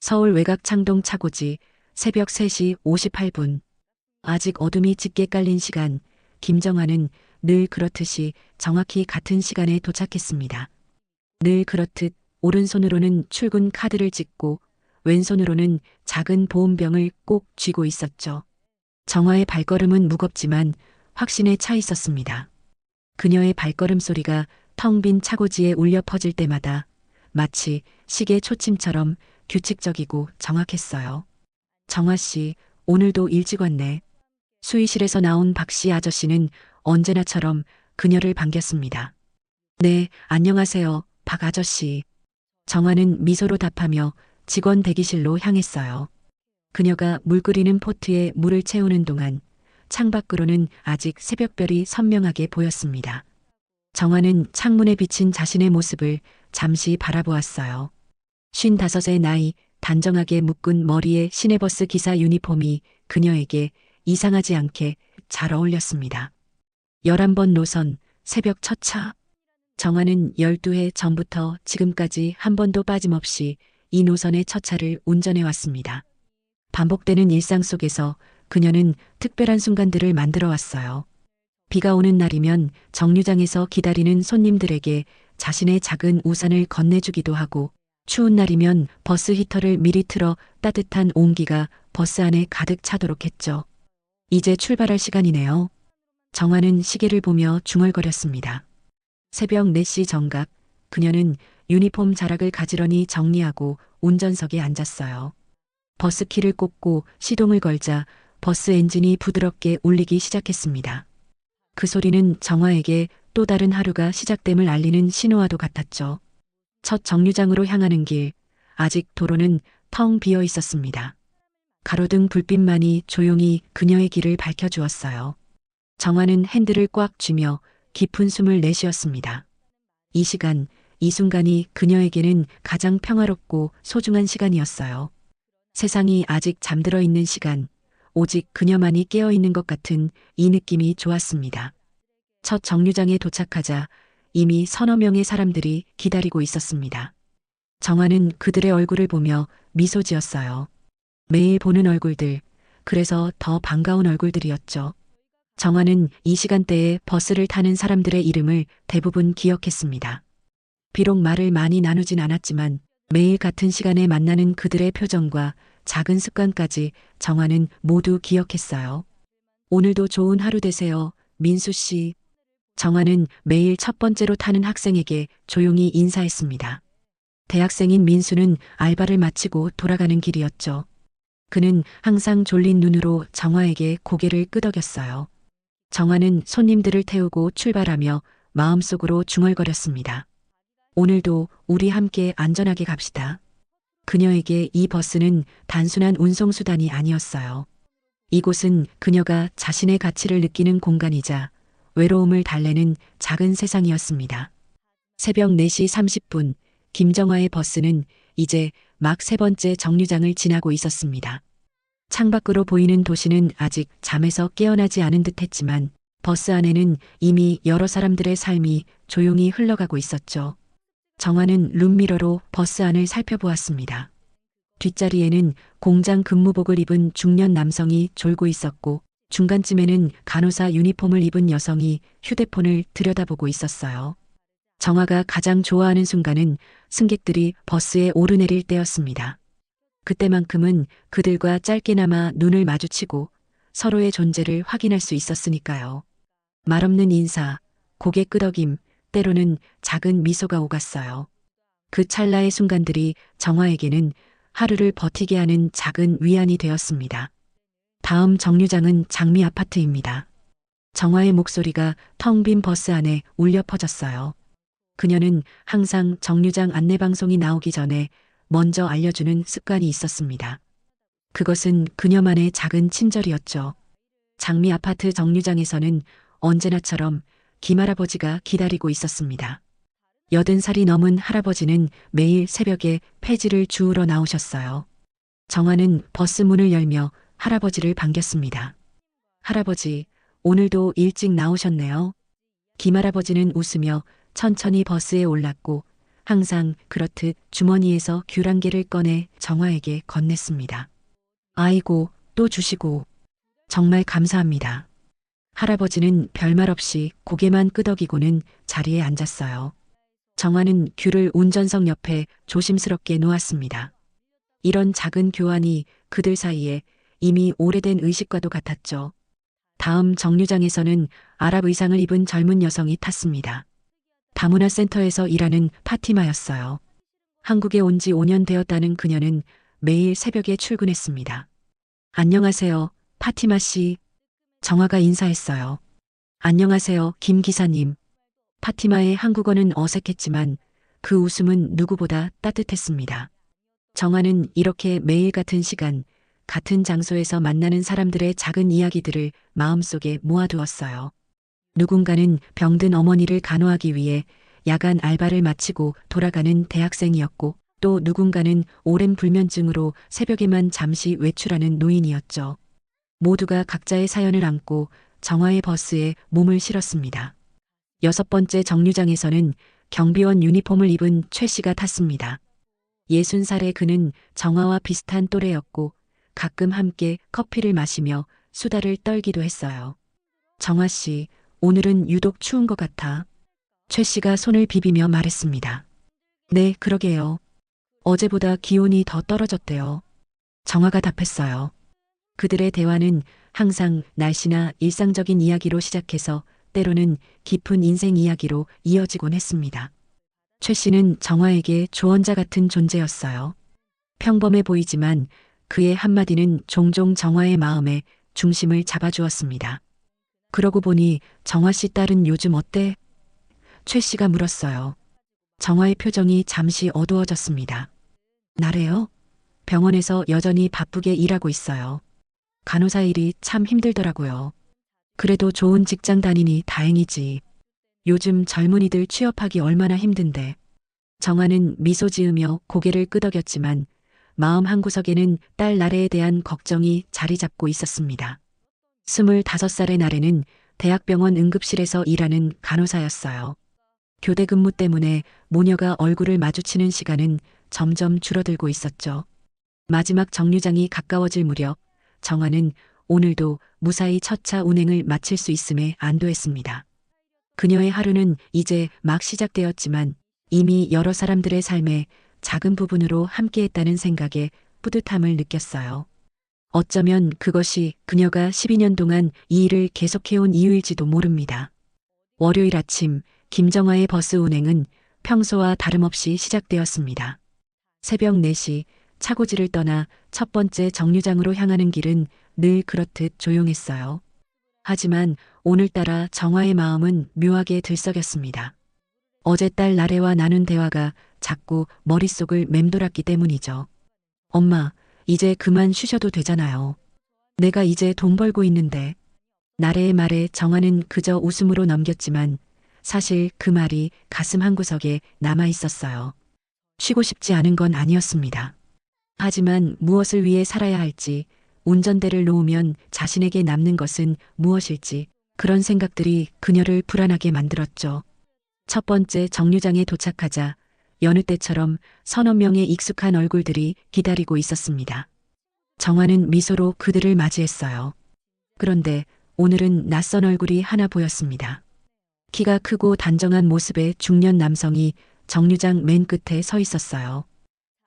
서울 외곽 창동 차고지 새벽 3시 58분. 아직 어둠이 짙게 깔린 시간, 김정아는 늘 그렇듯이 정확히 같은 시간에 도착했습니다. 늘 그렇듯 오른손으로는 출근 카드를 찍고 왼손으로는 작은 보온병을 꼭 쥐고 있었죠. 정아의 발걸음은 무겁지만 확신에 차 있었습니다. 그녀의 발걸음 소리가 텅 빈 차고지에 울려 퍼질 때마다 마치 시계 초침처럼 규칙적이고 정확했어요. 정아 씨, 오늘도 일찍 왔네. 수의실에서 나온 박씨 아저씨는 언제나처럼 그녀를 반겼습니다. 네, 안녕하세요, 박 아저씨. 정아는 미소로 답하며 직원 대기실로 향했어요. 그녀가 물 끓이는 포트에 물을 채우는 동안 창밖으로는 아직 새벽별이 선명하게 보였습니다. 정아는 창문에 비친 자신의 모습을 잠시 바라보았어요. 55의 나이, 단정하게 묶은 머리에 시내버스 기사 유니폼이 그녀에게 이상하지 않게 잘 어울렸습니다. 11번 노선, 새벽 첫 차. 정아는 12해 전부터 지금까지 한 번도 빠짐없이 이 노선의 첫 차를 운전해 왔습니다. 반복되는 일상 속에서 그녀는 특별한 순간들을 만들어 왔어요. 비가 오는 날이면 정류장에서 기다리는 손님들에게 자신의 작은 우산을 건네주기도 하고, 추운 날이면 버스 히터를 미리 틀어 따뜻한 온기가 버스 안에 가득 차도록 했죠. 이제 출발할 시간이네요. 정아는 시계를 보며 중얼거렸습니다. 새벽 4시 정각, 그녀는 유니폼 자락을 가지런히 정리하고 운전석에 앉았어요. 버스 키를 꽂고 시동을 걸자 버스 엔진이 부드럽게 울리기 시작했습니다. 그 소리는 정아에게 또 다른 하루가 시작됨을 알리는 신호와도 같았죠. 첫 정류장으로 향하는 길, 아직 도로는 텅 비어 있었습니다. 가로등 불빛만이 조용히 그녀의 길을 밝혀주었어요. 정아는 핸들을 꽉 쥐며 깊은 숨을 내쉬었습니다. 이 시간, 이 순간이 그녀에게는 가장 평화롭고 소중한 시간이었어요. 세상이 아직 잠들어 있는 시간, 오직 그녀만이 깨어 있는 것 같은 이 느낌이 좋았습니다. 첫 정류장에 도착하자 이미 서너 명의 사람들이 기다리고 있었습니다. 정아는 그들의 얼굴을 보며 미소 지었어요. 매일 보는 얼굴들, 그래서 더 반가운 얼굴들이었죠. 정아는 이 시간대에 버스를 타는 사람들의 이름을 대부분 기억했습니다. 비록 말을 많이 나누진 않았지만 매일 같은 시간에 만나는 그들의 표정과 작은 습관까지 정아는 모두 기억했어요. 오늘도 좋은 하루 되세요, 민수 씨. 정아는 매일 첫 번째로 타는 학생에게 조용히 인사했습니다. 대학생인 민수는 알바를 마치고 돌아가는 길이었죠. 그는 항상 졸린 눈으로 정아에게 고개를 끄덕였어요. 정아는 손님들을 태우고 출발하며 마음속으로 중얼거렸습니다. 오늘도 우리 함께 안전하게 갑시다. 그녀에게 이 버스는 단순한 운송수단이 아니었어요. 이곳은 그녀가 자신의 가치를 느끼는 공간이자 외로움을 달래는 작은 세상이었습니다. 새벽 4시 30분, 김정아의 버스는 이제 막 세 번째 정류장을 지나고 있었습니다. 창밖으로 보이는 도시는 아직 잠에서 깨어나지 않은 듯 했지만 버스 안에는 이미 여러 사람들의 삶이 조용히 흘러가고 있었죠. 정아는 룸미러로 버스 안을 살펴보았습니다. 뒷자리에는 공장 근무복을 입은 중년 남성이 졸고 있었고 중간쯤에는 간호사 유니폼을 입은 여성이 휴대폰을 들여다보고 있었어요. 정아가 가장 좋아하는 순간은 승객들이 버스에 오르내릴 때였습니다. 그때만큼은 그들과 짧게나마 눈을 마주치고 서로의 존재를 확인할 수 있었으니까요. 말없는 인사, 고개 끄덕임, 때로는 작은 미소가 오갔어요. 그 찰나의 순간들이 정아에게는 하루를 버티게 하는 작은 위안이 되었습니다. 다음 정류장은 장미 아파트입니다. 정아의 목소리가 텅 빈 버스 안에 울려 퍼졌어요. 그녀는 항상 정류장 안내방송이 나오기 전에 먼저 알려주는 습관이 있었습니다. 그것은 그녀만의 작은 친절이었죠. 장미 아파트 정류장에서는 언제나처럼 김할아버지가 기다리고 있었습니다. 80살이 넘은 할아버지는 매일 새벽에 폐지를 주우러 나오셨어요. 정아는 버스 문을 열며 할아버지를 반겼습니다. 할아버지, 오늘도 일찍 나오셨네요. 김할아버지는 웃으며 천천히 버스에 올랐고 항상 그렇듯 주머니에서 귤 한 개를 꺼내 정화에게 건넸습니다. 아이고, 또 주시고. 정말 감사합니다. 할아버지는 별말 없이 고개만 끄덕이고는 자리에 앉았어요. 정화는 귤을 운전석 옆에 조심스럽게 놓았습니다. 이런 작은 교환이 그들 사이에 이미 오래된 의식과도 같았죠. 다음 정류장에서는 아랍 의상을 입은 젊은 여성이 탔습니다. 다문화 센터에서 일하는 파티마였어요. 한국에 온 지 5년 되었다는 그녀는 매일 새벽에 출근했습니다. 안녕하세요, 파티마 씨. 정화가 인사했어요. 안녕하세요, 김 기사님. 파티마의 한국어는 어색했지만 그 웃음은 누구보다 따뜻했습니다. 정화는 이렇게 매일 같은 시간, 같은 장소에서 만나는 사람들의 작은 이야기들을 마음속에 모아두었어요. 누군가는 병든 어머니를 간호하기 위해 야간 알바를 마치고 돌아가는 대학생이었고, 또 누군가는 오랜 불면증으로 새벽에만 잠시 외출하는 노인이었죠. 모두가 각자의 사연을 안고 정화의 버스에 몸을 실었습니다. 6번째 정류장에서는 경비원 유니폼을 입은 최 씨가 탔습니다. 60살의 그는 정화와 비슷한 또래였고 가끔 함께 커피를 마시며 수다를 떨기도 했어요. 정화 씨, 오늘은 유독 추운 것 같아. 최 씨가 손을 비비며 말했습니다. 네, 그러게요. 어제보다 기온이 더 떨어졌대요. 정화가 답했어요. 그들의 대화는 항상 날씨나 일상적인 이야기로 시작해서 때로는 깊은 인생 이야기로 이어지곤 했습니다. 최 씨는 정화에게 조언자 같은 존재였어요. 평범해 보이지만 그의 한마디는 종종 정화의 마음에 중심을 잡아주었습니다. 그러고 보니 정화 씨 딸은 요즘 어때? 최 씨가 물었어요. 정화의 표정이 잠시 어두워졌습니다. 나래요? 병원에서 여전히 바쁘게 일하고 있어요. 간호사 일이 참 힘들더라고요. 그래도 좋은 직장 다니니 다행이지. 요즘 젊은이들 취업하기 얼마나 힘든데. 정화는 미소 지으며 고개를 끄덕였지만 마음 한구석에는 딸 나래에 대한 걱정이 자리 잡고 있었습니다. 25살의 나래는 대학병원 응급실에서 일하는 간호사였어요. 교대 근무 때문에 모녀가 얼굴을 마주치는 시간은 점점 줄어들고 있었죠. 마지막 정류장이 가까워질 무렵 정화는 오늘도 무사히 첫 차 운행을 마칠 수 있음에 안도했습니다. 그녀의 하루는 이제 막 시작되었지만 이미 여러 사람들의 삶에 작은 부분으로 함께했다는 생각에 뿌듯함을 느꼈어요. 어쩌면 그것이 그녀가 12년 동안 이 일을 계속해온 이유일지도 모릅니다. 월요일 아침 김정화의 버스 운행은 평소와 다름없이 시작되었습니다. 새벽 4시 차고지를 떠나 첫 번째 정류장으로 향하는 길은 늘 그렇듯 조용했어요. 하지만 오늘따라 정화의 마음은 묘하게 들썩였습니다. 어제 딸 나래와 나눈 대화가 자꾸 머릿속을 맴돌았기 때문이죠. 엄마, 이제 그만 쉬셔도 되잖아요. 내가 이제 돈 벌고 있는데. 나래의 말에 정화는 그저 웃음으로 넘겼지만 사실 그 말이 가슴 한구석에 남아 있었어요. 쉬고 싶지 않은 건 아니었습니다. 하지만 무엇을 위해 살아야 할지, 운전대를 놓으면 자신에게 남는 것은 무엇일지, 그런 생각들이 그녀를 불안하게 만들었죠. 첫 번째 정류장에 도착하자 여느 때처럼 서너 명의 익숙한 얼굴들이 기다리고 있었습니다. 정화는 미소로 그들을 맞이했어요. 그런데 오늘은 낯선 얼굴이 하나 보였습니다. 키가 크고 단정한 모습의 중년 남성이 정류장 맨 끝에 서 있었어요.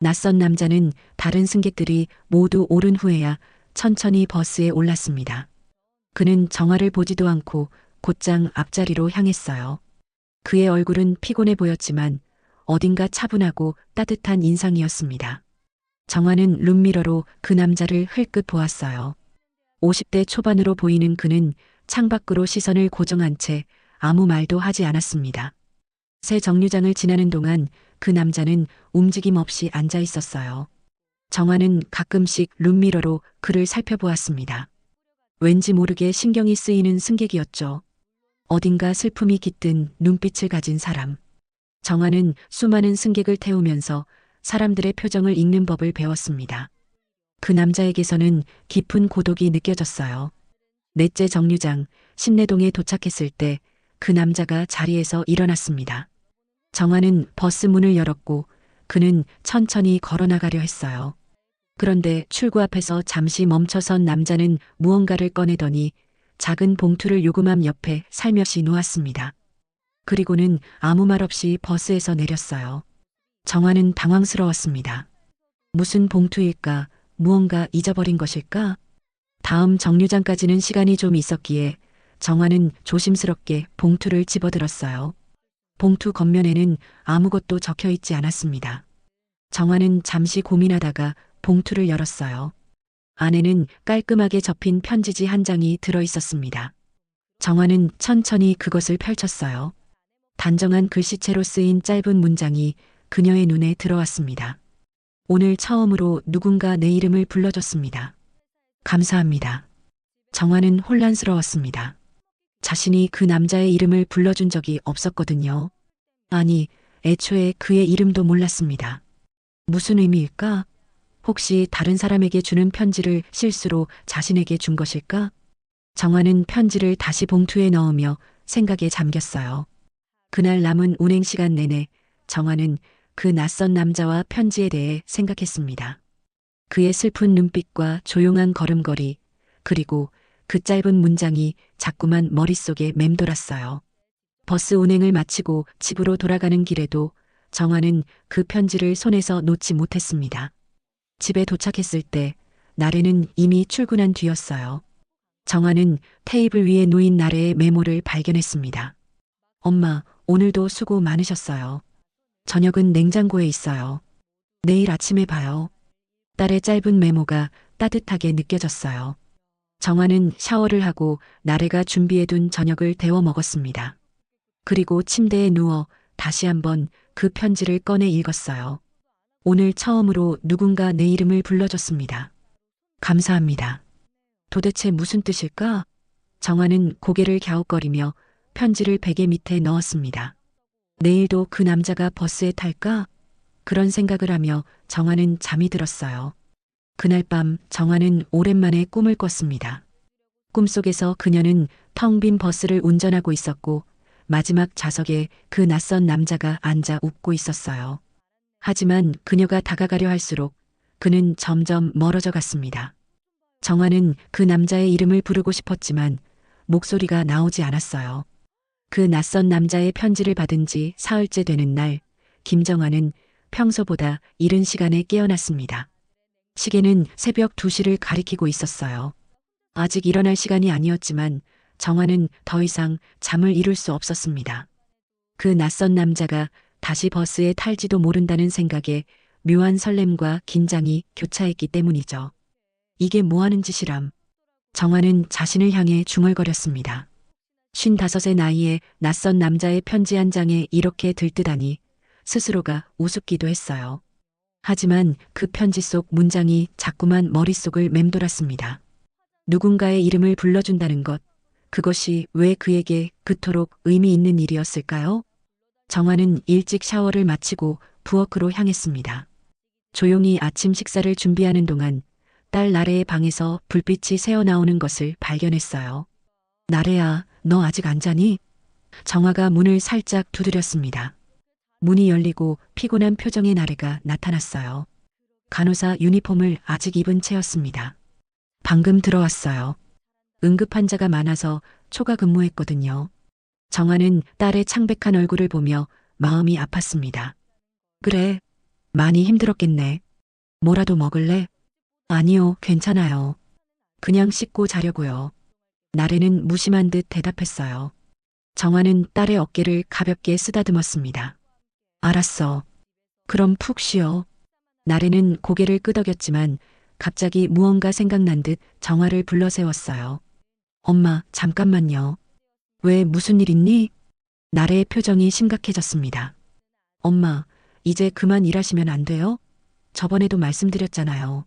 낯선 남자는 다른 승객들이 모두 오른 후에야 천천히 버스에 올랐습니다. 그는 정화를 보지도 않고 곧장 앞자리로 향했어요. 그의 얼굴은 피곤해 보였지만 어딘가 차분하고 따뜻한 인상이었습니다. 정화는 룸미러로 그 남자를 흘끗 보았어요. 50대 초반으로 보이는 그는 창밖으로 시선을 고정한 채 아무 말도 하지 않았습니다. 새 정류장을 지나는 동안 그 남자는 움직임 없이 앉아 있었어요. 정화는 가끔씩 룸미러로 그를 살펴보았습니다. 왠지 모르게 신경이 쓰이는 승객이었죠. 어딘가 슬픔이 깃든 눈빛을 가진 사람. 정화는 수많은 승객을 태우면서 사람들의 표정을 읽는 법을 배웠습니다. 그 남자에게서는 깊은 고독이 느껴졌어요. 넷째 정류장 신내동에 도착했을 때 그 남자가 자리에서 일어났습니다. 정화는 버스 문을 열었고 그는 천천히 걸어나가려 했어요. 그런데 출구 앞에서 잠시 멈춰선 남자는 무언가를 꺼내더니 작은 봉투를 요금함 옆에 살며시 놓았습니다. 그리고는 아무 말 없이 버스에서 내렸어요. 정화는 당황스러웠습니다. 무슨 봉투일까? 무언가 잊어버린 것일까? 다음 정류장까지는 시간이 좀 있었기에 정화는 조심스럽게 봉투를 집어들었어요. 봉투 겉면에는 아무것도 적혀 있지 않았습니다. 정화는 잠시 고민하다가 봉투를 열었어요. 안에는 깔끔하게 접힌 편지지 한 장이 들어 있었습니다. 정화는 천천히 그것을 펼쳤어요. 단정한 글씨체로 쓰인 짧은 문장이 그녀의 눈에 들어왔습니다. 오늘 처음으로 누군가 내 이름을 불러줬습니다. 감사합니다. 정화는 혼란스러웠습니다. 자신이 그 남자의 이름을 불러준 적이 없었거든요. 아니, 애초에 그의 이름도 몰랐습니다. 무슨 의미일까? 혹시 다른 사람에게 주는 편지를 실수로 자신에게 준 것일까? 정화는 편지를 다시 봉투에 넣으며 생각에 잠겼어요. 그날 남은 운행 시간 내내 정화는 그 낯선 남자와 편지에 대해 생각했습니다. 그의 슬픈 눈빛과 조용한 걸음걸이, 그리고 그 짧은 문장이 자꾸만 머릿속에 맴돌았어요. 버스 운행을 마치고 집으로 돌아가는 길에도 정화는 그 편지를 손에서 놓지 못했습니다. 집에 도착했을 때 나래는 이미 출근한 뒤였어요. 정화는 테이블 위에 놓인 나래의 메모를 발견했습니다. 엄마, 오늘도 수고 많으셨어요. 저녁은 냉장고에 있어요. 내일 아침에 봐요. 딸의 짧은 메모가 따뜻하게 느껴졌어요. 정화는 샤워를 하고 나래가 준비해둔 저녁을 데워 먹었습니다. 그리고 침대에 누워 다시 한번 그 편지를 꺼내 읽었어요. 오늘 처음으로 누군가 내 이름을 불러줬습니다. 감사합니다. 도대체 무슨 뜻일까? 정화는 고개를 갸웃거리며 편지를 베개 밑에 넣었습니다. 내일도 그 남자가 버스에 탈까? 그런 생각을 하며 정화는 잠이 들었어요. 그날 밤 정화는 오랜만에 꿈을 꿨습니다. 꿈속에서 그녀는 텅 빈 버스를 운전하고 있었고 마지막 좌석에 그 낯선 남자가 앉아 웃고 있었어요. 하지만 그녀가 다가가려 할수록 그는 점점 멀어져 갔습니다. 정화는 그 남자의 이름을 부르고 싶었지만 목소리가 나오지 않았어요. 그 낯선 남자의 편지를 받은 지 사흘째 되는 날, 김정화는 평소보다 이른 시간에 깨어났습니다. 시계는 새벽 2시를 가리키고 있었어요. 아직 일어날 시간이 아니었지만 정화는 더 이상 잠을 이룰 수 없었습니다. 그 낯선 남자가 다시 버스에 탈지도 모른다는 생각에 묘한 설렘과 긴장이 교차했기 때문이죠. 이게 뭐하는 짓이람. 정화는 자신을 향해 중얼거렸습니다. 55의 나이에 낯선 남자의 편지 한 장에 이렇게 들뜨다니 스스로가 우습기도 했어요. 하지만 그 편지 속 문장이 자꾸만 머릿속을 맴돌았습니다. 누군가의 이름을 불러준다는 것, 그것이 왜 그에게 그토록 의미 있는 일이었을까요? 정화는 일찍 샤워를 마치고 부엌으로 향했습니다. 조용히 아침 식사를 준비하는 동안 딸 나래의 방에서 불빛이 새어나오는 것을 발견했어요. 나래야, 너 아직 안 자니? 정화가 문을 살짝 두드렸습니다. 문이 열리고 피곤한 표정의 나래가 나타났어요. 간호사 유니폼을 아직 입은 채였습니다. 방금 들어왔어요. 응급 환자가 많아서 초과 근무했거든요. 정화는 딸의 창백한 얼굴을 보며 마음이 아팠습니다. 그래, 많이 힘들었겠네. 뭐라도 먹을래? 아니요, 괜찮아요. 그냥 씻고 자려고요. 나래는 무심한 듯 대답했어요. 정화는 딸의 어깨를 가볍게 쓰다듬었습니다. 알았어. 그럼 푹 쉬어. 나래는 고개를 끄덕였지만 갑자기 무언가 생각난 듯 정화를 불러 세웠어요. 엄마, 잠깐만요. 왜 무슨 일 있니? 나래의 표정이 심각해졌습니다. 엄마, 이제 그만 일하시면 안 돼요? 저번에도 말씀드렸잖아요.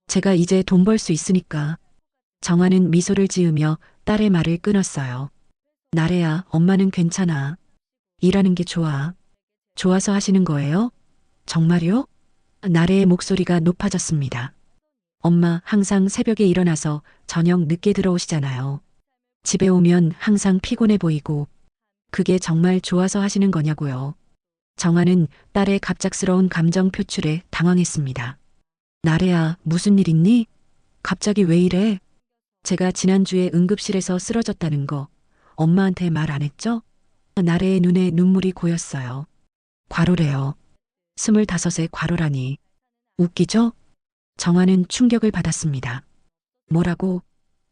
제가 이제 돈 벌 수 있으니까. 정화는 미소를 지으며 딸의 말을 끊었어요. 나래야, 엄마는 괜찮아. 일하는 게 좋아. 좋아서 하시는 거예요? 정말요? 나래의 목소리가 높아졌습니다. 엄마 항상 새벽에 일어나서 저녁 늦게 들어오시잖아요. 집에 오면 항상 피곤해 보이고 그게 정말 좋아서 하시는 거냐고요. 정화는 딸의 갑작스러운 감정 표출에 당황했습니다. 나래야, 무슨 일 있니? 갑자기 왜 이래? 제가 지난주에 응급실에서 쓰러졌다는 거 엄마한테 말 안 했죠? 나래의 눈에 눈물이 고였어요. 과로래요. 25세 과로라니. 웃기죠? 정화는 충격을 받았습니다. 뭐라고?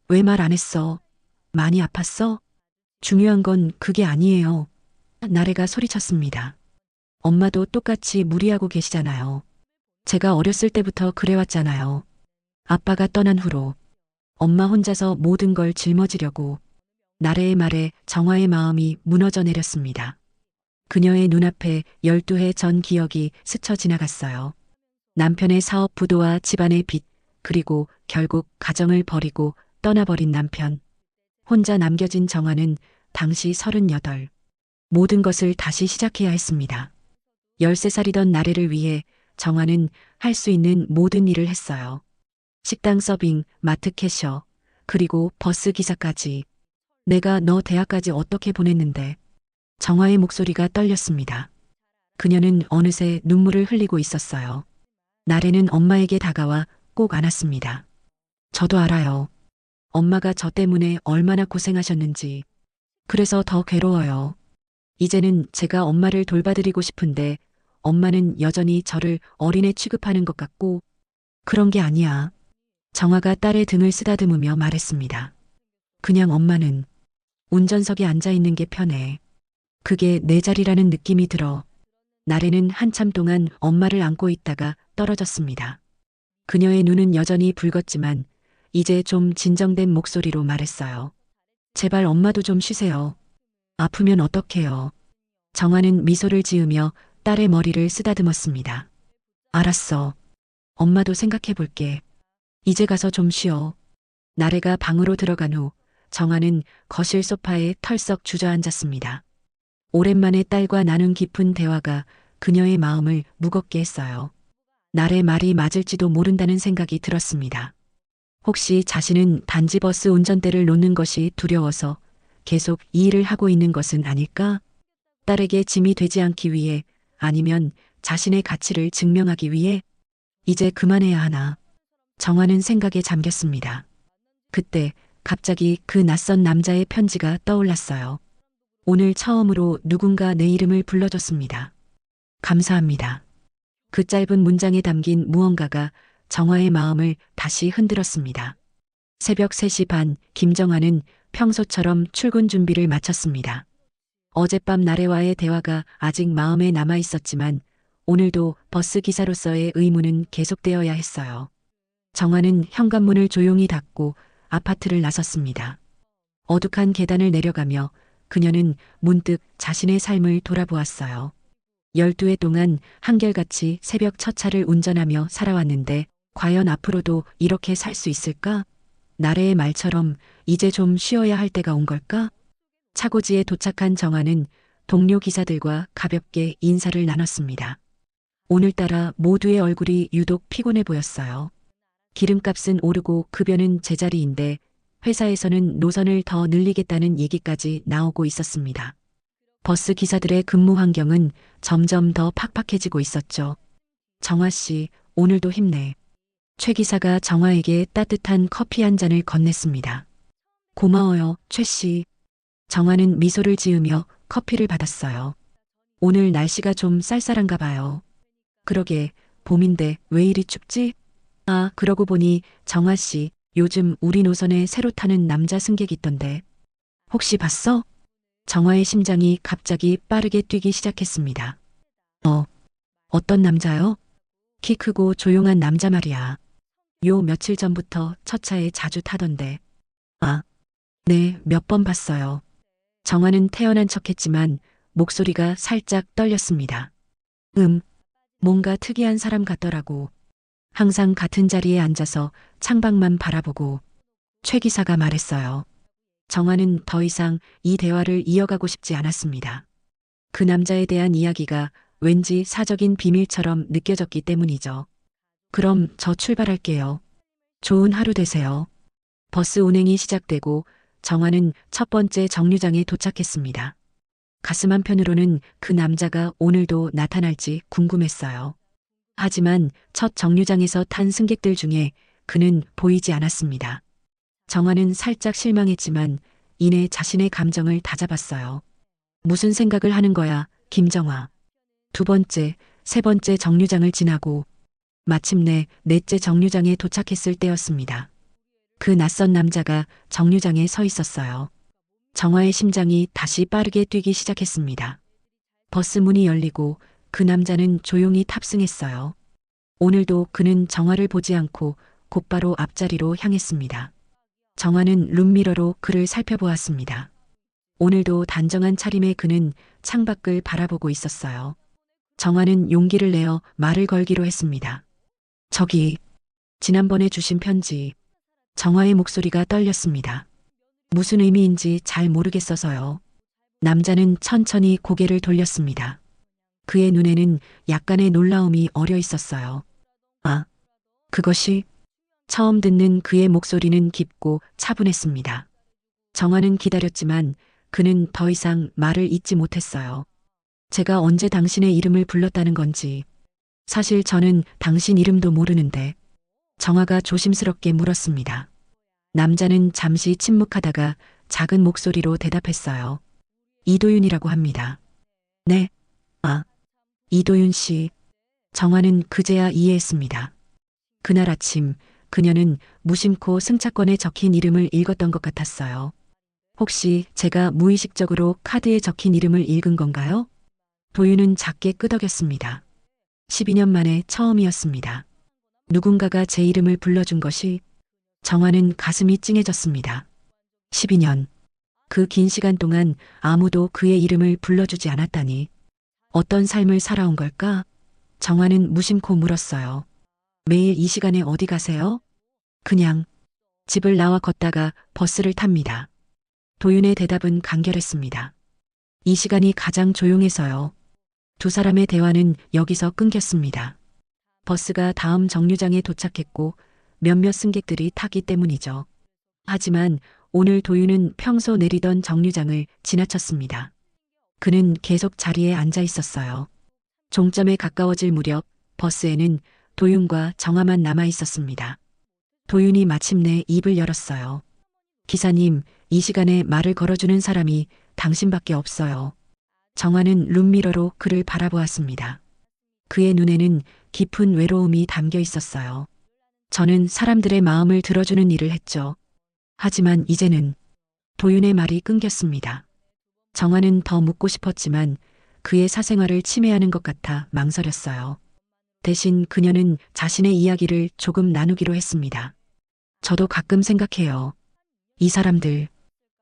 왜 말 안 했어? 많이 아팠어? 중요한 건 그게 아니에요. 나래가 소리쳤습니다. 엄마도 똑같이 무리하고 계시잖아요. 제가 어렸을 때부터 그래왔잖아요. 아빠가 떠난 후로 엄마 혼자서 모든 걸 짊어지려고. 나래의 말에 정화의 마음이 무너져 내렸습니다. 그녀의 눈앞에 12해 전 기억이 스쳐 지나갔어요. 남편의 사업 부도와 집안의 빚, 그리고 결국 가정을 버리고 떠나버린 남편. 혼자 남겨진 정화는 당시 38. 모든 것을 다시 시작해야 했습니다. 13살이던 나래를 위해 정화는 할 수 있는 모든 일을 했어요. 식당 서빙, 마트 캐셔, 그리고 버스 기사까지. 내가 너 대학까지 어떻게 보냈는데. 정화의 목소리가 떨렸습니다. 그녀는 어느새 눈물을 흘리고 있었어요. 나래는 엄마에게 다가와 꼭 안았습니다. 저도 알아요. 엄마가 저 때문에 얼마나 고생하셨는지. 그래서 더 괴로워요. 이제는 제가 엄마를 돌봐드리고 싶은데 엄마는 여전히 저를 어린애 취급하는 것 같고. 그런 게 아니야. 정화가 딸의 등을 쓰다듬으며 말했습니다. 그냥 엄마는 운전석에 앉아 있는 게 편해. 그게 내 자리라는 느낌이 들어. 나래는 한참 동안 엄마를 안고 있다가 떨어졌습니다. 그녀의 눈은 여전히 붉었지만 이제 좀 진정된 목소리로 말했어요. 제발 엄마도 좀 쉬세요. 아프면 어떡해요. 정화는 미소를 지으며 딸의 머리를 쓰다듬었습니다. 알았어. 엄마도 생각해 볼게. 이제 가서 좀 쉬어. 나래가 방으로 들어간 후 정화는 거실 소파에 털썩 주저앉았습니다. 오랜만에 딸과 나눈 깊은 대화가 그녀의 마음을 무겁게 했어요. 나래 말이 맞을지도 모른다는 생각이 들었습니다. 혹시 자신은 단지 버스 운전대를 놓는 것이 두려워서 계속 이 일을 하고 있는 것은 아닐까? 딸에게 짐이 되지 않기 위해, 아니면 자신의 가치를 증명하기 위해? 이제 그만해야 하나. 정화는 생각에 잠겼습니다. 그때 갑자기 그 낯선 남자의 편지가 떠올랐어요. 오늘 처음으로 누군가 내 이름을 불러줬습니다. 감사합니다. 그 짧은 문장에 담긴 무언가가 정화의 마음을 다시 흔들었습니다. 새벽 3시 반, 김정화는 평소처럼 출근 준비를 마쳤습니다. 어젯밤 나래와의 대화가 아직 마음에 남아 있었지만 오늘도 버스 기사로서의 의무는 계속되어야 했어요. 정화는 현관문을 조용히 닫고 아파트를 나섰습니다. 어둑한 계단을 내려가며 그녀는 문득 자신의 삶을 돌아보았어요. 12해 동안 한결같이 새벽 첫 차를 운전하며 살아왔는데 과연 앞으로도 이렇게 살 수 있을까? 나래의 말처럼 이제 좀 쉬어야 할 때가 온 걸까? 차고지에 도착한 정화는 동료 기사들과 가볍게 인사를 나눴습니다. 오늘따라 모두의 얼굴이 유독 피곤해 보였어요. 기름값은 오르고 급여는 제자리인데 회사에서는 노선을 더 늘리겠다는 얘기까지 나오고 있었습니다. 버스 기사들의 근무 환경은 점점 더 팍팍해지고 있었죠. 정화 씨, 오늘도 힘내. 최 기사가 정화에게 따뜻한 커피 한 잔을 건넸습니다. 고마워요, 최 씨. 정화는 미소를 지으며 커피를 받았어요. 오늘 날씨가 좀 쌀쌀한가 봐요. 그러게, 봄인데 왜 이리 춥지? 아, 그러고 보니 정화 씨, 요즘 우리 노선에 새로 타는 남자 승객 있던데. 혹시 봤어? 정화의 심장이 갑자기 빠르게 뛰기 시작했습니다. 어떤 남자요? 키 크고 조용한 남자 말이야. 요 며칠 전부터 첫 차에 자주 타던데. 아, 네, 몇 번 봤어요. 정화는 태연한 척했지만 목소리가 살짝 떨렸습니다. 뭔가 특이한 사람 같더라고. 항상 같은 자리에 앉아서 창밖만 바라보고. 최 기사가 말했어요. 정화는 더 이상 이 대화를 이어가고 싶지 않았습니다. 그 남자에 대한 이야기가 왠지 사적인 비밀처럼 느껴졌기 때문이죠. 그럼 저 출발할게요. 좋은 하루 되세요. 버스 운행이 시작되고 정화는 첫 번째 정류장에 도착했습니다. 가슴 한편으로는 그 남자가 오늘도 나타날지 궁금했어요. 하지만 첫 정류장에서 탄 승객들 중에 그는 보이지 않았습니다. 정화는 살짝 실망했지만 이내 자신의 감정을 다잡았어요. 무슨 생각을 하는 거야, 김정화. 두 번째, 세 번째 정류장을 지나고 마침내 넷째 정류장에 도착했을 때였습니다. 그 낯선 남자가 정류장에 서 있었어요. 정화의 심장이 다시 빠르게 뛰기 시작했습니다. 버스 문이 열리고 그 남자는 조용히 탑승했어요. 오늘도 그는 정화를 보지 않고 곧바로 앞자리로 향했습니다. 정화는 룸미러로 그를 살펴보았습니다. 오늘도 단정한 차림의 그는 창밖을 바라보고 있었어요. 정화는 용기를 내어 말을 걸기로 했습니다. 저기, 지난번에 주신 편지. 정화의 목소리가 떨렸습니다. 무슨 의미인지 잘 모르겠어서요. 남자는 천천히 고개를 돌렸습니다. 그의 눈에는 약간의 놀라움이 어려 있었어요. 아, 그것이? 처음 듣는 그의 목소리는 깊고 차분했습니다. 정화는 기다렸지만 그는 더 이상 말을 잇지 못했어요. 제가 언제 당신의 이름을 불렀다는 건지. 사실 저는 당신 이름도 모르는데. 정화가 조심스럽게 물었습니다. 남자는 잠시 침묵하다가 작은 목소리로 대답했어요. 이도윤이라고 합니다. 네? 아, 이도윤 씨. 정화는 그제야 이해했습니다. 그날 아침 그녀는 무심코 승차권에 적힌 이름을 읽었던 것 같았어요. 혹시 제가 무의식적으로 카드에 적힌 이름을 읽은 건가요? 도윤은 작게 끄덕였습니다. 12년 만에 처음이었습니다. 누군가가 제 이름을 불러준 것이. 정화는 가슴이 찡해졌습니다. 12년. 그 긴 시간 동안 아무도 그의 이름을 불러주지 않았다니. 어떤 삶을 살아온 걸까? 정화는 무심코 물었어요. 매일 이 시간에 어디 가세요? 그냥 집을 나와 걷다가 버스를 탑니다. 도윤의 대답은 간결했습니다. 이 시간이 가장 조용해서요. 두 사람의 대화는 여기서 끊겼습니다. 버스가 다음 정류장에 도착했고 몇몇 승객들이 타기 때문이죠. 하지만 오늘 도윤은 평소 내리던 정류장을 지나쳤습니다. 그는 계속 자리에 앉아 있었어요. 종점에 가까워질 무렵 버스에는 도윤과 정화만 남아 있었습니다. 도윤이 마침내 입을 열었어요. 기사님, 이 시간에 말을 걸어주는 사람이 당신밖에 없어요. 정화는 룸미러로 그를 바라보았습니다. 그의 눈에는 깊은 외로움이 담겨 있었어요. 저는 사람들의 마음을 들어주는 일을 했죠. 하지만 이제는. 도윤의 말이 끊겼습니다. 정화는 더 묻고 싶었지만 그의 사생활을 침해하는 것 같아 망설였어요. 대신 그녀는 자신의 이야기를 조금 나누기로 했습니다. 저도 가끔 생각해요. 이 사람들,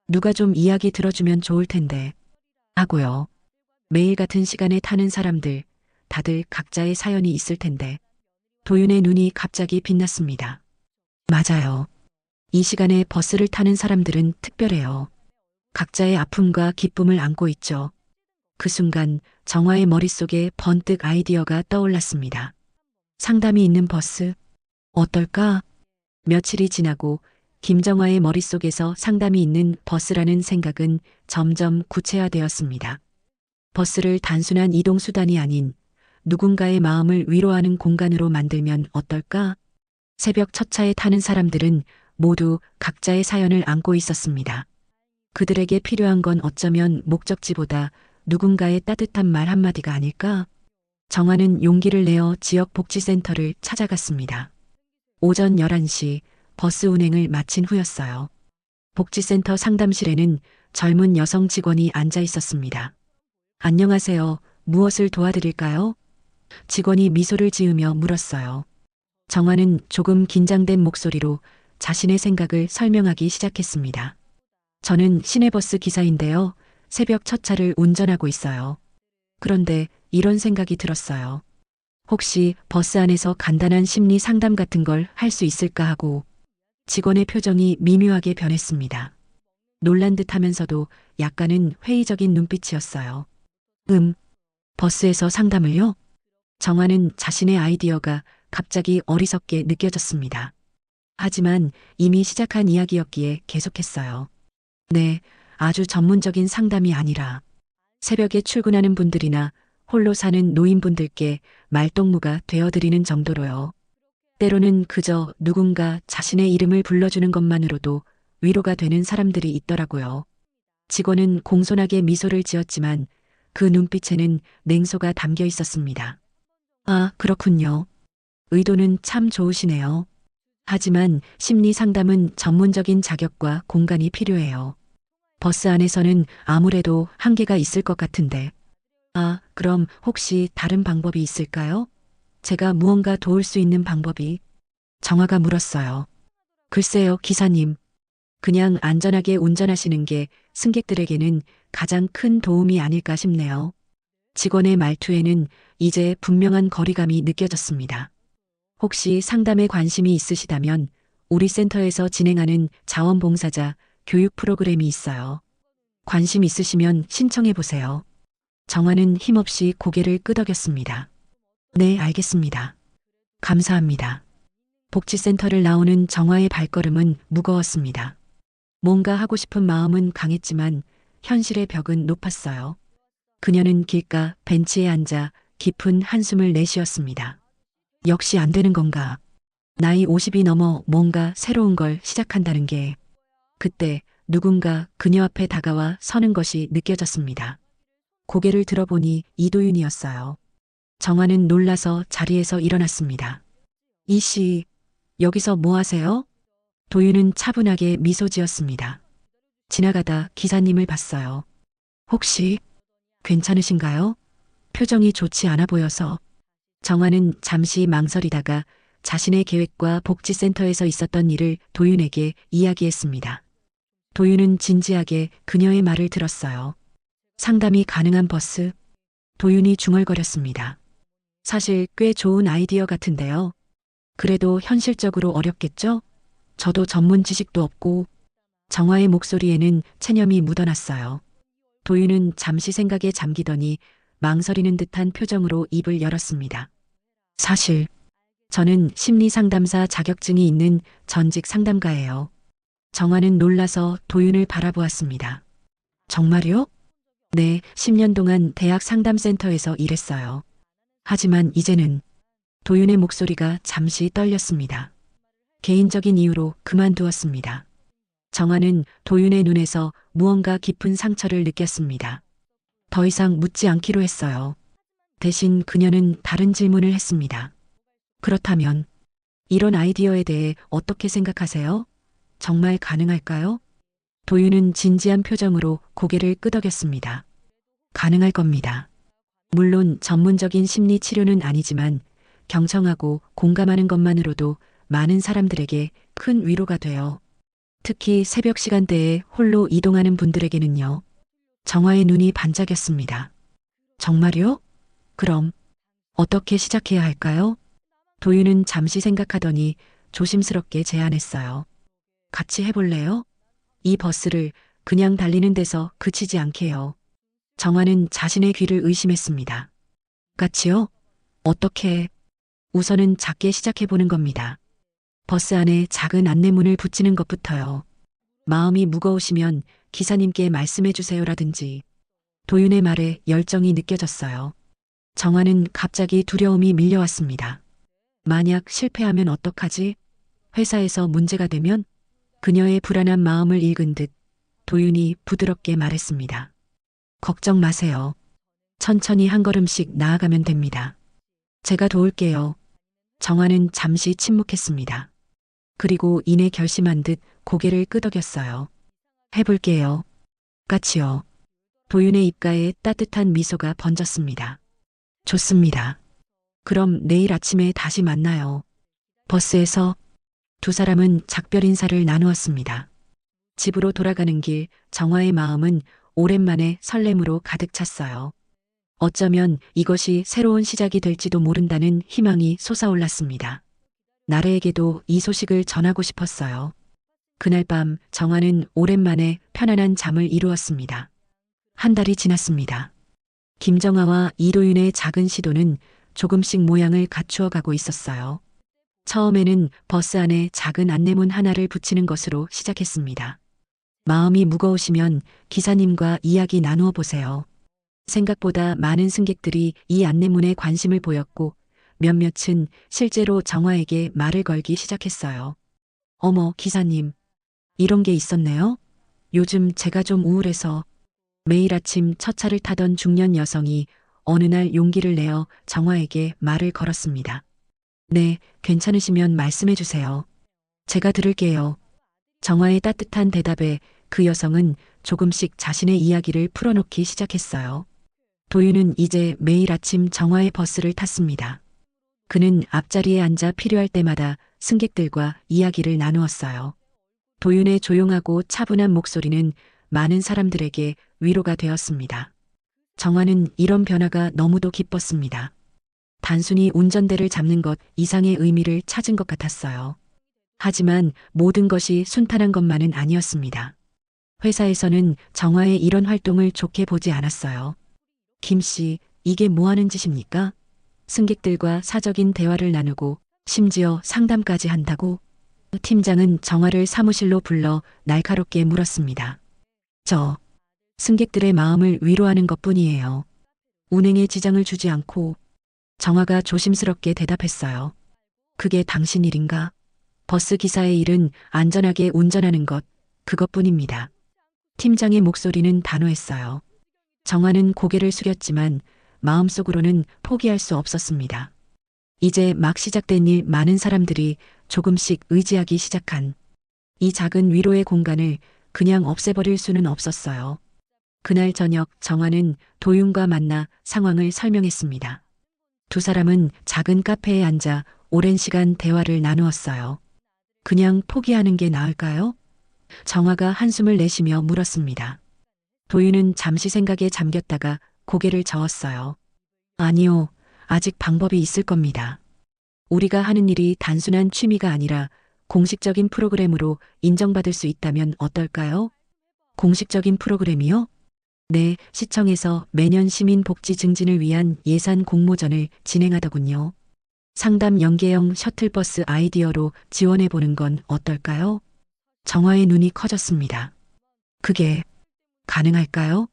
누가 좀 이야기 들어주면 좋을 텐데. 하고요. 매일 같은 시간에 타는 사람들, 다들 각자의 사연이 있을 텐데. 도윤의 눈이 갑자기 빛났습니다. 맞아요. 이 시간에 버스를 타는 사람들은 특별해요. 각자의 아픔과 기쁨을 안고 있죠. 그 순간 정화의 머릿속에 번뜩 아이디어가 떠올랐습니다. 상담이 있는 버스? 어떨까? 며칠이 지나고 김정화의 머릿속에서 상담이 있는 버스라는 생각은 점점 구체화되었습니다. 버스를 단순한 이동수단이 아닌 누군가의 마음을 위로하는 공간으로 만들면 어떨까? 새벽 첫 차에 타는 사람들은 모두 각자의 사연을 안고 있었습니다. 그들에게 필요한 건 어쩌면 목적지보다 누군가의 따뜻한 말 한마디가 아닐까? 정화는 용기를 내어 지역 복지센터를 찾아갔습니다. 오전 11시 버스 운행을 마친 후였어요. 복지센터 상담실에는 젊은 여성 직원이 앉아 있었습니다. 안녕하세요. 무엇을 도와드릴까요? 직원이 미소를 지으며 물었어요. 정화는 조금 긴장된 목소리로 자신의 생각을 설명하기 시작했습니다. 저는 시내버스 기사인데요. 새벽 첫 차를 운전하고 있어요. 그런데 이런 생각이 들었어요. 혹시 버스 안에서 간단한 심리 상담 같은 걸 할 수 있을까 하고. 직원의 표정이 미묘하게 변했습니다. 놀란 듯 하면서도 약간은 회의적인 눈빛이었어요. 버스에서 상담을요? 정화는 자신의 아이디어가 갑자기 어리석게 느껴졌습니다. 하지만 이미 시작한 이야기였기에 계속했어요. 네, 아주 전문적인 상담이 아니라 새벽에 출근하는 분들이나 홀로 사는 노인분들께 말동무가 되어드리는 정도로요. 때로는 그저 누군가 자신의 이름을 불러주는 것만으로도 위로가 되는 사람들이 있더라고요. 직원은 공손하게 미소를 지었지만 그 눈빛에는 냉소가 담겨 있었습니다. 아, 그렇군요. 의도는 참 좋으시네요. 하지만 심리 상담은 전문적인 자격과 공간이 필요해요. 버스 안에서는 아무래도 한계가 있을 것 같은데. 아, 그럼 혹시 다른 방법이 있을까요? 제가 무언가 도울 수 있는 방법이? 정화가 물었어요. 글쎄요, 기사님. 그냥 안전하게 운전하시는 게 승객들에게는 가장 큰 도움이 아닐까 싶네요. 직원의 말투에는 이제 분명한 거리감이 느껴졌습니다. 혹시 상담에 관심이 있으시다면 우리 센터에서 진행하는 자원봉사자 교육 프로그램이 있어요. 관심 있으시면 신청해 보세요. 정화는 힘없이 고개를 끄덕였습니다. 네, 알겠습니다. 감사합니다. 복지센터를 나오는 정화의 발걸음은 무거웠습니다. 뭔가 하고 싶은 마음은 강했지만 현실의 벽은 높았어요. 그녀는 길가 벤치에 앉아 깊은 한숨을 내쉬었습니다. 역시 안 되는 건가? 나이 50이 넘어 뭔가 새로운 걸 시작한다는 게. 그때 누군가 그녀 앞에 다가와 서는 것이 느껴졌습니다. 고개를 들어보니 이도윤이었어요. 정화는 놀라서 자리에서 일어났습니다. 이 씨, 여기서 뭐 하세요? 도윤은 차분하게 미소 지었습니다. 지나가다 기사님을 봤어요. 혹시 괜찮으신가요? 표정이 좋지 않아 보여서. 정화는 잠시 망설이다가 자신의 계획과 복지센터에서 있었던 일을 도윤에게 이야기했습니다. 도윤은 진지하게 그녀의 말을 들었어요. 상담이 가능한 버스? 도윤이 중얼거렸습니다. 사실 꽤 좋은 아이디어 같은데요. 그래도 현실적으로 어렵겠죠? 저도 전문 지식도 없고. 정화의 목소리에는 체념이 묻어났어요. 도윤은 잠시 생각에 잠기더니 망설이는 듯한 표정으로 입을 열었습니다. 사실 저는 심리상담사 자격증이 있는 전직 상담가예요. 정화는 놀라서 도윤을 바라보았습니다. 정말요? 네, 10년 동안 대학 상담센터에서 일했어요. 하지만 이제는 도윤의 목소리가 잠시 떨렸습니다. 개인적인 이유로 그만두었습니다. 정화는 도윤의 눈에서 무언가 깊은 상처를 느꼈습니다. 더 이상 묻지 않기로 했어요. 대신 그녀는 다른 질문을 했습니다. 그렇다면 이런 아이디어에 대해 어떻게 생각하세요? 정말 가능할까요? 도윤은 진지한 표정으로 고개를 끄덕였습니다. 가능할 겁니다. 물론 전문적인 심리 치료는 아니지만 경청하고 공감하는 것만으로도 많은 사람들에게 큰 위로가 돼요. 특히 새벽 시간대에 홀로 이동하는 분들에게는요. 정화의 눈이 반짝였습니다. 정말요? 그럼 어떻게 시작해야 할까요? 도윤은 잠시 생각하더니 조심스럽게 제안했어요. 같이 해볼래요? 이 버스를 그냥 달리는 데서 그치지 않게요. 정화는 자신의 귀를 의심했습니다. 같이요? 어떻게? 우선은 작게 시작해보는 겁니다. 버스 안에 작은 안내문을 붙이는 것부터요. 마음이 무거우시면 기사님께 말씀해주세요라든지. 도윤의 말에 열정이 느껴졌어요. 정화는 갑자기 두려움이 밀려왔습니다. 만약 실패하면 어떡하지? 회사에서 문제가 되면? 그녀의 불안한 마음을 읽은 듯 도윤이 부드럽게 말했습니다. 걱정 마세요. 천천히 한 걸음씩 나아가면 됩니다. 제가 도울게요. 정화는 잠시 침묵했습니다. 그리고 이내 결심한 듯 고개를 끄덕였어요. 해볼게요. 같이요. 도윤의 입가에 따뜻한 미소가 번졌습니다. 좋습니다. 그럼 내일 아침에 다시 만나요. 버스에서 두 사람은 작별 인사를 나누었습니다. 집으로 돌아가는 길 정화의 마음은 오랜만에 설렘으로 가득 찼어요. 어쩌면 이것이 새로운 시작이 될지도 모른다는 희망이 솟아올랐습니다. 나래에게도 이 소식을 전하고 싶었어요. 그날 밤 정화는 오랜만에 편안한 잠을 이루었습니다. 한 달이 지났습니다. 김정아와 이도윤의 작은 시도는 조금씩 모양을 갖추어 가고 있었어요. 처음에는 버스 안에 작은 안내문 하나를 붙이는 것으로 시작했습니다. 마음이 무거우시면 기사님과 이야기 나누어 보세요. 생각보다 많은 승객들이 이 안내문에 관심을 보였고 몇몇은 실제로 정화에게 말을 걸기 시작했어요. 어머, 기사님. 이런 게 있었네요. 요즘 제가 좀 우울해서. 매일 아침 첫 차를 타던 중년 여성이 어느 날 용기를 내어 정화에게 말을 걸었습니다. 네, 괜찮으시면 말씀해 주세요. 제가 들을게요. 정화의 따뜻한 대답에 그 여성은 조금씩 자신의 이야기를 풀어놓기 시작했어요. 도윤은 이제 매일 아침 정화의 버스를 탔습니다. 그는 앞자리에 앉아 필요할 때마다 승객들과 이야기를 나누었어요. 도윤의 조용하고 차분한 목소리는 많은 사람들에게 위로가 되었습니다. 정화는 이런 변화가 너무도 기뻤습니다. 단순히 운전대를 잡는 것 이상의 의미를 찾은 것 같았어요. 하지만 모든 것이 순탄한 것만은 아니었습니다. 회사에서는 정화의 이런 활동을 좋게 보지 않았어요. 김 씨, 이게 뭐 하는 짓입니까? 승객들과 사적인 대화를 나누고 심지어 상담까지 한다고? 팀장은 정화를 사무실로 불러 날카롭게 물었습니다. 승객들의 마음을 위로하는 것뿐이에요. 운행에 지장을 주지 않고. 정화가 조심스럽게 대답했어요. 그게 당신 일인가? 버스 기사의 일은 안전하게 운전하는 것, 그것뿐입니다. 팀장의 목소리는 단호했어요. 정화는 고개를 숙였지만 마음속으로는 포기할 수 없었습니다. 이제 막 시작된 일, 많은 사람들이 조금씩 의지하기 시작한 이 작은 위로의 공간을 그냥 없애버릴 수는 없었어요. 그날 저녁 정화는 도윤과 만나 상황을 설명했습니다. 두 사람은 작은 카페에 앉아 오랜 시간 대화를 나누었어요. 그냥 포기하는 게 나을까요? 정화가 한숨을 내쉬며 물었습니다. 도윤은 잠시 생각에 잠겼다가 고개를 저었어요. 아니요, 아직 방법이 있을 겁니다. 우리가 하는 일이 단순한 취미가 아니라 공식적인 프로그램으로 인정받을 수 있다면 어떨까요? 공식적인 프로그램이요? 네, 시청에서 매년 시민 복지 증진을 위한 예산 공모전을 진행하더군요. 상담 연계형 셔틀버스 아이디어로 지원해보는 건 어떨까요? 정화의 눈이 커졌습니다. 그게 가능할까요?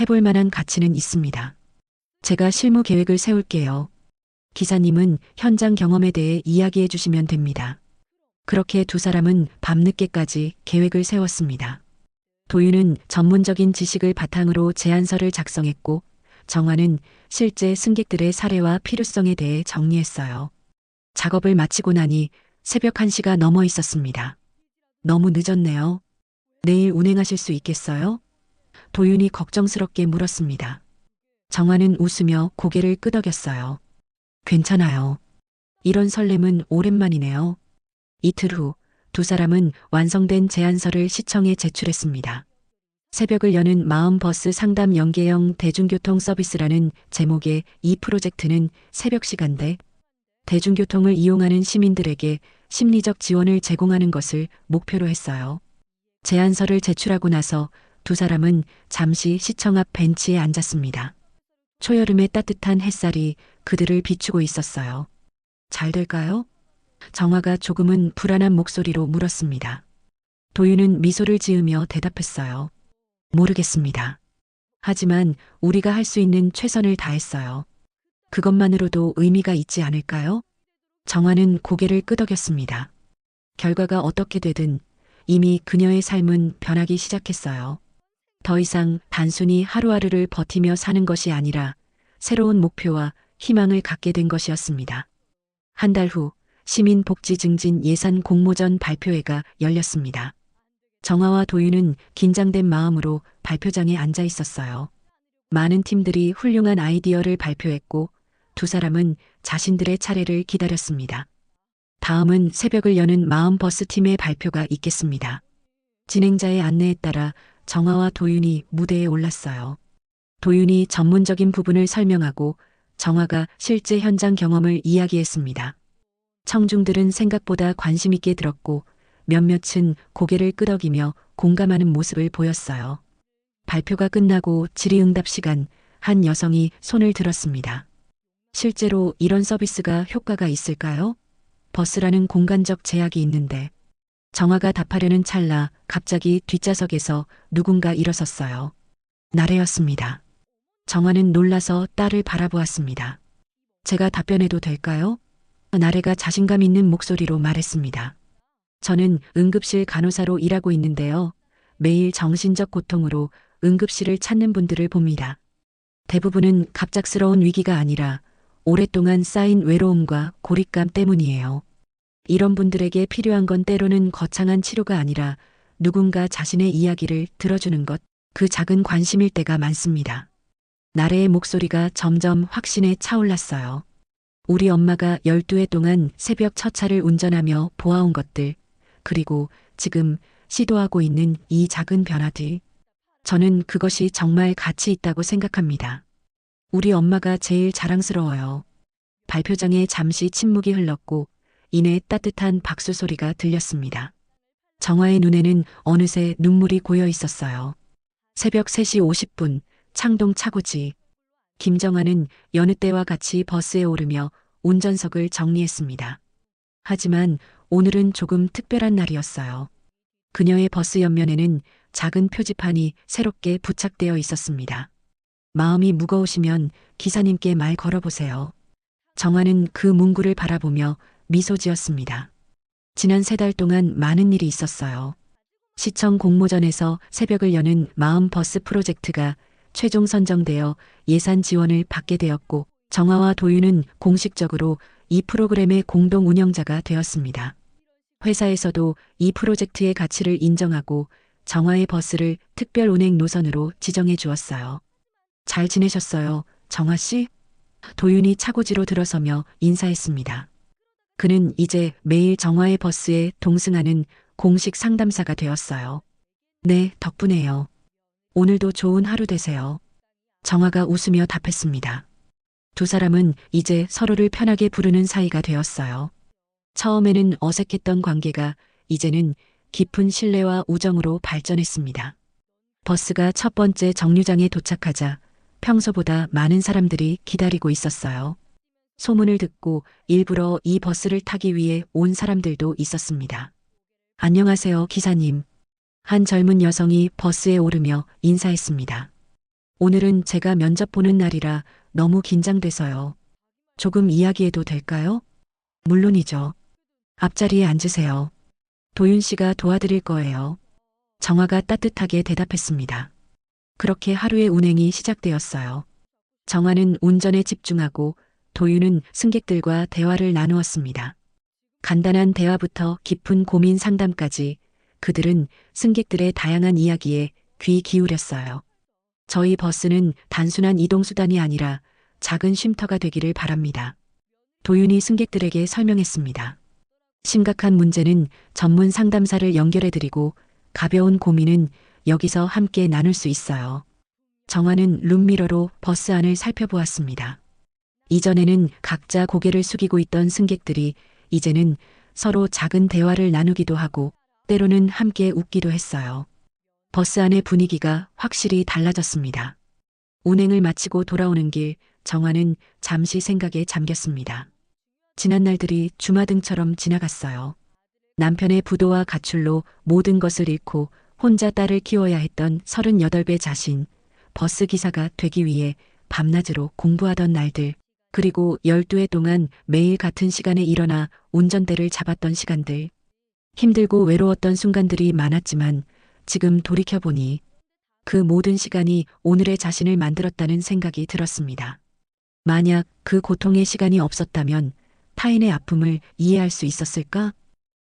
해볼 만한 가치는 있습니다. 제가 실무 계획을 세울게요. 기사님은 현장 경험에 대해 이야기해 주시면 됩니다. 그렇게 두 사람은 밤늦게까지 계획을 세웠습니다. 도윤은 전문적인 지식을 바탕으로 제안서를 작성했고 정화는 실제 승객들의 사례와 필요성에 대해 정리했어요. 작업을 마치고 나니 새벽 1시가 넘어 있었습니다. 너무 늦었네요. 내일 운행하실 수 있겠어요? 도윤이 걱정스럽게 물었습니다. 정화는 웃으며 고개를 끄덕였어요. 괜찮아요. 이런 설렘은 오랜만이네요. 이틀 후 두 사람은 완성된 제안서를 시청에 제출했습니다. 새벽을 여는 마음버스 상담 연계형 대중교통 서비스라는 제목의 이 프로젝트는 새벽 시간대 대중교통을 이용하는 시민들에게 심리적 지원을 제공하는 것을 목표로 했어요. 제안서를 제출하고 나서 두 사람은 잠시 시청 앞 벤치에 앉았습니다. 초여름의 따뜻한 햇살이 그들을 비추고 있었어요. 잘 될까요? 정화가 조금은 불안한 목소리로 물었습니다. 도윤은 미소를 지으며 대답했어요. 모르겠습니다. 하지만 우리가 할 수 있는 최선을 다했어요. 그것만으로도 의미가 있지 않을까요? 정화는 고개를 끄덕였습니다. 결과가 어떻게 되든 이미 그녀의 삶은 변하기 시작했어요. 더 이상 단순히 하루하루를 버티며 사는 것이 아니라 새로운 목표와 희망을 갖게 된 것이었습니다. 한 달 후 시민복지 증진 예산 공모전 발표회가 열렸습니다. 정화와 도윤은 긴장된 마음으로 발표장에 앉아 있었어요. 많은 팀들이 훌륭한 아이디어를 발표했고 두 사람은 자신들의 차례를 기다렸습니다. 다음은 새벽을 여는 마음버스 팀의 발표가 있겠습니다. 진행자의 안내에 따라 정화와 도윤이 무대에 올랐어요. 도윤이 전문적인 부분을 설명하고 정화가 실제 현장 경험을 이야기했습니다. 청중들은 생각보다 관심 있게 들었고 몇몇은 고개를 끄덕이며 공감하는 모습을 보였어요. 발표가 끝나고 질의응답 시간, 한 여성이 손을 들었습니다. 실제로 이런 서비스가 효과가 있을까요? 버스라는 공간적 제약이 있는데. 정화가 답하려는 찰나 갑자기 뒷좌석에서 누군가 일어섰어요. 나래였습니다. 정화는 놀라서 딸을 바라보았습니다. 제가 답변해도 될까요? 나래가 자신감 있는 목소리로 말했습니다. 저는 응급실 간호사로 일하고 있는데요. 매일 정신적 고통으로 응급실을 찾는 분들을 봅니다. 대부분은 갑작스러운 위기가 아니라 오랫동안 쌓인 외로움과 고립감 때문이에요. 이런 분들에게 필요한 건 때로는 거창한 치료가 아니라 누군가 자신의 이야기를 들어주는 것, 그 작은 관심일 때가 많습니다. 나래의 목소리가 점점 확신에 차올랐어요. 우리 엄마가 12해 동안 새벽 첫 차를 운전하며 보아온 것들, 그리고 지금 시도하고 있는 이 작은 변화들. 저는 그것이 정말 가치 있다고 생각합니다. 우리 엄마가 제일 자랑스러워요. 발표장에 잠시 침묵이 흘렀고 이내 따뜻한 박수 소리가 들렸습니다. 정화의 눈에는 어느새 눈물이 고여 있었어요. 새벽 3시 50분 창동 차고지. 김정아는 여느 때와 같이 버스에 오르며 운전석을 정리했습니다. 하지만 오늘은 조금 특별한 날이었어요. 그녀의 버스 옆면에는 작은 표지판이 새롭게 부착되어 있었습니다. 마음이 무거우시면 기사님께 말 걸어보세요. 정화는 그 문구를 바라보며 미소 지었습니다. 지난 3달 동안 많은 일이 있었어요. 시청 공모전에서 새벽을 여는 마음 버스 프로젝트가 최종 선정되어 예산 지원을 받게 되었고 정화와 도윤은 공식적으로 이 프로그램의 공동 운영자가 되었습니다. 회사에서도 이 프로젝트의 가치를 인정하고 정화의 버스를 특별 운행 노선으로 지정해 주었어요. 잘 지내셨어요, 정화 씨? 도윤이 차고지로 들어서며 인사했습니다. 그는 이제 매일 정화의 버스에 동승하는 공식 상담사가 되었어요. 네, 덕분에요. 오늘도 좋은 하루 되세요. 정화가 웃으며 답했습니다. 두 사람은 이제 서로를 편하게 부르는 사이가 되었어요. 처음에는 어색했던 관계가 이제는 깊은 신뢰와 우정으로 발전했습니다. 버스가 첫 번째 정류장에 도착하자 평소보다 많은 사람들이 기다리고 있었어요. 소문을 듣고 일부러 이 버스를 타기 위해 온 사람들도 있었습니다. 안녕하세요, 기사님. 한 젊은 여성이 버스에 오르며 인사했습니다. 오늘은 제가 면접 보는 날이라 너무 긴장돼서요. 조금 이야기해도 될까요? 물론이죠. 앞자리에 앉으세요. 도윤 씨가 도와드릴 거예요. 정화가 따뜻하게 대답했습니다. 그렇게 하루의 운행이 시작되었어요. 정화는 운전에 집중하고 도윤은 승객들과 대화를 나누었습니다. 간단한 대화부터 깊은 고민 상담까지 그들은 승객들의 다양한 이야기에 귀 기울였어요. 저희 버스는 단순한 이동수단이 아니라 작은 쉼터가 되기를 바랍니다. 도윤이 승객들에게 설명했습니다. 심각한 문제는 전문 상담사를 연결해드리고 가벼운 고민은 여기서 함께 나눌 수 있어요. 정화는 룸미러로 버스 안을 살펴보았습니다. 이전에는 각자 고개를 숙이고 있던 승객들이 이제는 서로 작은 대화를 나누기도 하고 때로는 함께 웃기도 했어요. 버스 안의 분위기가 확실히 달라졌습니다. 운행을 마치고 돌아오는 길, 정화는 잠시 생각에 잠겼습니다. 지난 날들이 주마등처럼 지나갔어요. 남편의 부도와 가출로 모든 것을 잃고 혼자 딸을 키워야 했던 38배 자신, 버스 기사가 되기 위해 밤낮으로 공부하던 날들, 그리고 12해 동안 매일 같은 시간에 일어나 운전대를 잡았던 시간들. 힘들고 외로웠던 순간들이 많았지만 지금 돌이켜보니 그 모든 시간이 오늘의 자신을 만들었다는 생각이 들었습니다. 만약 그 고통의 시간이 없었다면 타인의 아픔을 이해할 수 있었을까?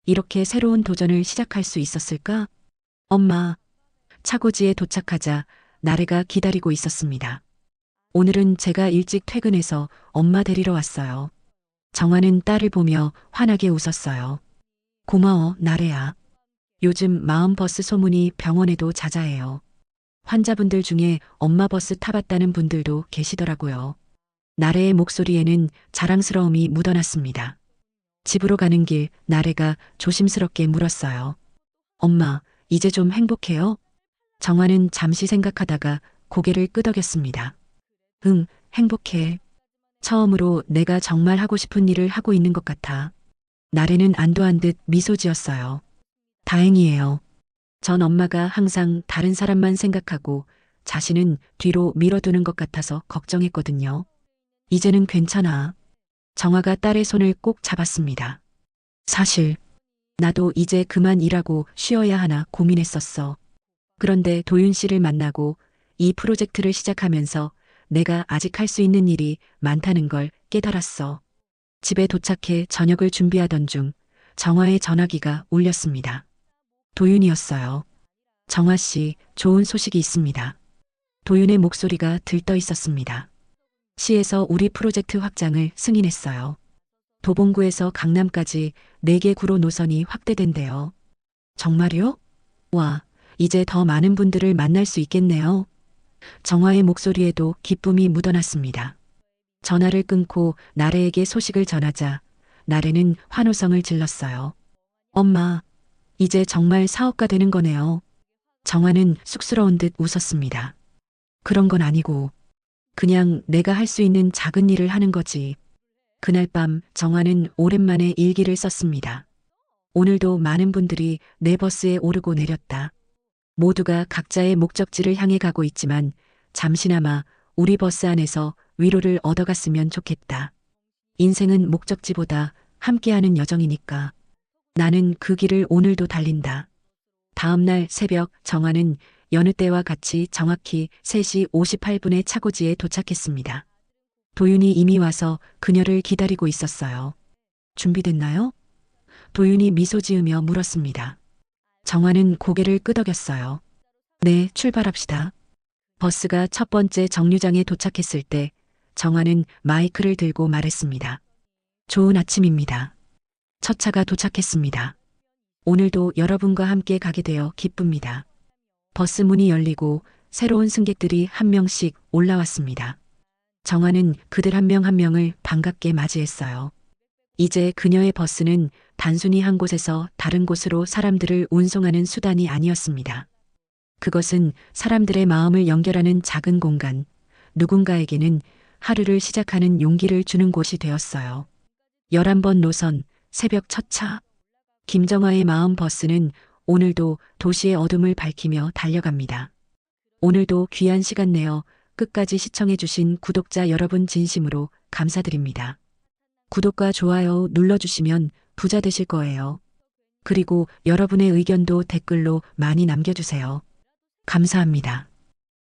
이렇게 새로운 도전을 시작할 수 있었을까? 엄마, 차고지에 도착하자 나래가 기다리고 있었습니다. 오늘은 제가 일찍 퇴근해서 엄마 데리러 왔어요. 정화는 딸을 보며 환하게 웃었어요. 고마워, 나래야. 요즘 마음버스 소문이 병원에도 자자해요. 환자분들 중에 엄마 버스 타봤다는 분들도 계시더라고요. 나래의 목소리에는 자랑스러움이 묻어났습니다. 집으로 가는 길 나래가 조심스럽게 물었어요. 엄마, 이제 좀 행복해요? 정화는 잠시 생각하다가 고개를 끄덕였습니다. 응, 행복해. 처음으로 내가 정말 하고 싶은 일을 하고 있는 것 같아. 나래는 안도한 듯 미소 지었어요. 다행이에요. 전 엄마가 항상 다른 사람만 생각하고 자신은 뒤로 밀어두는 것 같아서 걱정했거든요. 이제는 괜찮아. 정화가 딸의 손을 꼭 잡았습니다. 사실 나도 이제 그만 일하고 쉬어야 하나 고민했었어. 그런데 도윤 씨를 만나고 이 프로젝트를 시작하면서 내가 아직 할 수 있는 일이 많다는 걸 깨달았어. 집에 도착해 저녁을 준비하던 중 정화의 전화기가 울렸습니다. 도윤이었어요. 정화 씨, 좋은 소식이 있습니다. 도윤의 목소리가 들떠 있었습니다. 시에서 우리 프로젝트 확장을 승인했어요. 도봉구에서 강남까지 4개 구로 노선이 확대된대요. 정말요? 와, 이제 더 많은 분들을 만날 수 있겠네요. 정화의 목소리에도 기쁨이 묻어났습니다. 전화를 끊고 나래에게 소식을 전하자 나래는 환호성을 질렀어요. 엄마, 이제 정말 사업가 되는 거네요. 정화는 쑥스러운 듯 웃었습니다. 그런 건 아니고 그냥 내가 할 수 있는 작은 일을 하는 거지. 그날 밤 정화는 오랜만에 일기를 썼습니다. 오늘도 많은 분들이 내 버스에 오르고 내렸다. 모두가 각자의 목적지를 향해 가고 있지만 잠시나마 우리 버스 안에서 위로를 얻어갔으면 좋겠다. 인생은 목적지보다 함께하는 여정이니까. 나는 그 길을 오늘도 달린다. 다음 날 새벽 정화는 여느 때와 같이 정확히 3시 58분에 차고지에 도착했습니다. 도윤이 이미 와서 그녀를 기다리고 있었어요. 준비됐나요? 도윤이 미소 지으며 물었습니다. 정화는 고개를 끄덕였어요. 네, 출발합시다. 버스가 첫 번째 정류장에 도착했을 때 정화는 마이크를 들고 말했습니다. 좋은 아침입니다. 첫 차가 도착했습니다. 오늘도 여러분과 함께 가게 되어 기쁩니다. 버스 문이 열리고 새로운 승객들이 한 명씩 올라왔습니다. 정화는 그들 한 명 한 명을 반갑게 맞이했어요. 이제 그녀의 버스는 단순히 한 곳에서 다른 곳으로 사람들을 운송하는 수단이 아니었습니다. 그것은 사람들의 마음을 연결하는 작은 공간, 누군가에게는 하루를 시작하는 용기를 주는 곳이 되었어요. 11번 노선, 새벽 첫 차. 김정화의 마음 버스는 오늘도 도시의 어둠을 밝히며 달려갑니다. 오늘도 귀한 시간 내어 끝까지 시청해주신 구독자 여러분 진심으로 감사드립니다. 구독과 좋아요 눌러주시면 부자 되실 거예요. 그리고 여러분의 의견도 댓글로 많이 남겨주세요. 감사합니다.